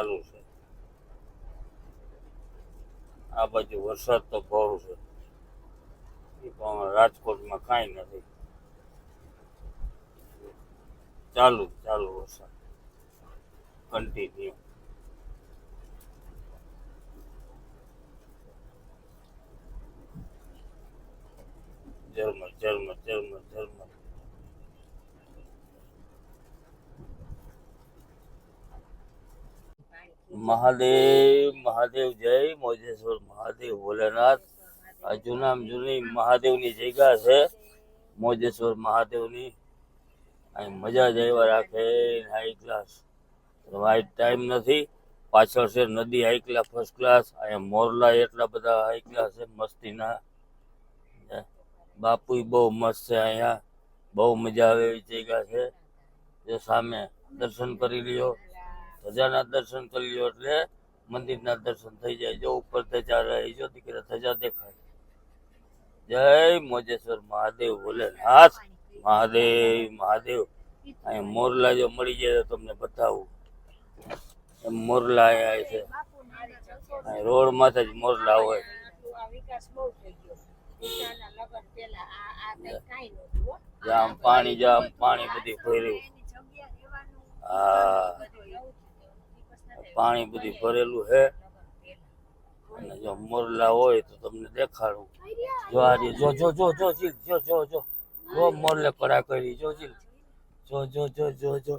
ચાલુ છે. આ બાજુ વરસાદ તો બહુ છે, પણ રાજકોટમાં કાંઈ નથી. ચાલુ ચાલુ વરસાદ કન્ટિન્યુ. ઝરમર ઝરમર ઝરમર ઝરમર. મહાદેવ મહાદેવ, જય મોજેશ્વર મહાદેવ ભોલેનાથ. આ જૂનામાં જૂની મહાદેવની જગ્યા છે, મોજેશ્વર મહાદેવની. અહીં મજા જ આવ્યા રાખે. હાઈ ક્લાસ વાઇટ ટાઈમ નથી, પાછળ છે નદી હાઈ ક્લાસ ફર્સ્ટ ક્લાસ. અહીંયા મોરલા એટલા બધા હાઈ ક્લાસ છે મસ્તીના. બાપુ બહુ મસ્ત છે, અહીંયા બહુ મજા આવે એવી જગ્યા છે. જો સામે દર્શન કરી લ્યો, ધજાના દર્શન કરી લ્યો એટલે મંદિરના દર્શન થઈ જાય. જો ઉપર ધજા રહી, જો દીકરા ધજા દેખાય. જય મોજેશ્વર મહાદેવ ભોલેનાથ. મહાદેવ મહાદેવ. અહીંયા મોરલા જો મળી જાય તો તમને બતાવું. મોરલા અહીંયા છે, રોડ માથે જ મોરલા હોય. જામ પાણી બધી ભરેલું. હા, પાણી બધી ભરેલું છે. અને જો મોરલા હોય તો તમને દેખાડું. જો આજે જો જો જો જો જીલ જો જો જો જો મોરલે કડા કરી. જો જીલ જો જો જો જો જો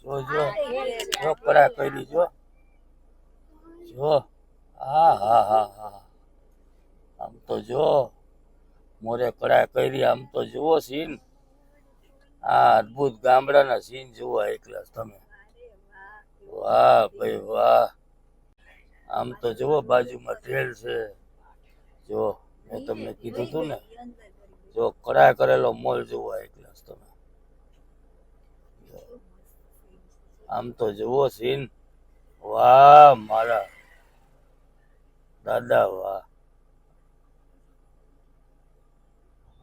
જો જો જો કડા કરી. જો જો હા હા હા હા. આમ તો જો મોરે કડા કરી. આમ તો જુઓ સીન. આ અદભુત ગામડાના સીન જુઓ એકલા તમે. વાહ ભાઈ વાહ. આમ તો જુઓ બાજુમાં ટ્રેલ છે. જો મેં તમને કીધું હતું ને, જો કડા કરેલો મોલ જુઓ એકલા તમે. આમ તો જુઓ સીન. વાહ મારા દાદા વાહ.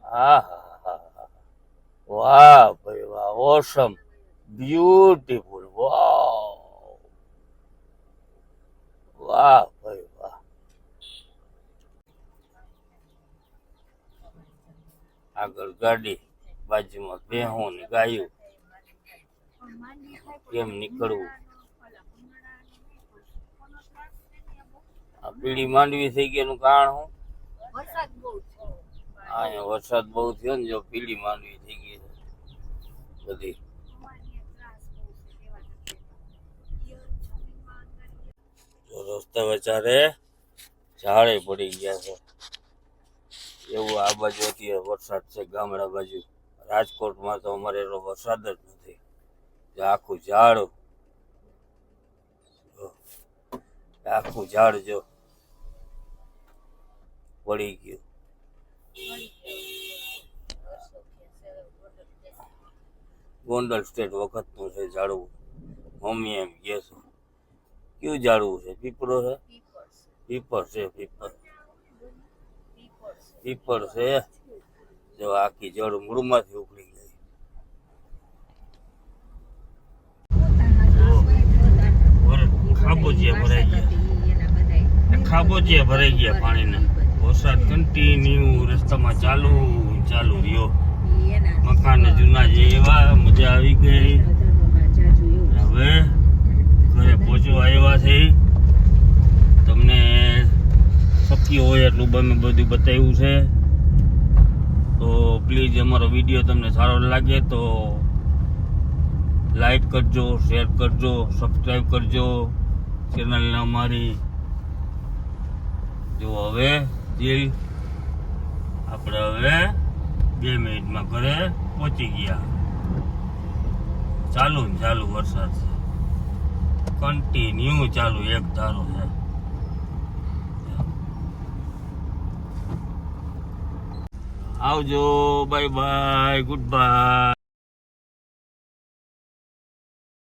હા હા હા. વાહ ભાઈ વાહ. ઓસમ, બ્યુટીફુલ. વાહ વાહ ભાઈ વાહ. આગળ ગાડી, બાજુમાં ભેહું ને ગાયું. કેમ નીકળવું? આ પીળી માંડવી થઈ ગઈ એનું કારણ શું? અહીંયા વરસાદ બહુ થયો ને, જો પીળી માંડવી થઈ ગઈ બધી. રસ્તા વચારે ઝાડે પડી ગયા છે. એવું આ બાજુ અત્યારે વરસાદ છે ગામડા બાજુ. રાજકોટમાં તો અમારે એટલો વરસાદ જ નથી. આખું ઝાડ, આખું ઝાડ જો પડી ગયું. ગોંડલ સ્ટેટ વખતનું છે ઝાડવું. મમ્મી એમ કહે છે. કયું ઝાડવું છે? પીપળો છે? પીપળ છે, પીપળ પીપળ છે. જો આખી જડ મૂળમાંથી ઉખડી ગઈ. ખાબોચિયા ભરાઈ ગયા, ખાબોચિયા ભરાઈ ગયા પાણીના. વરસાદ કન્ટિન્યુ રસ્તામાં ચાલુ ચાલુ રહ્યો. મકાન જૂના જે એવા. મજા આવી ગઈ. હવે ઘરે પહોંચવા આવ્યા છે. તમને શક્ય હોય એટલું બધું બતાવ્યું છે. તો પ્લીઝ અમારો વિડીયો તમને સારો લાગે તો લાઈક કરજો, શેર કરજો, સબસ્ક્રાઈબ કરજો ચેનલને અમારી. જો હવે દિલ આપણે હવે 2 મિનિટમાં ઘરે પહોંચી ગયા. ચાલુ ને ચાલુ વરસાદ છે, કન્ટિન્યુ ચાલુ, એક ધારો છે. આવજો, બાય બાય, ગુડ બાય.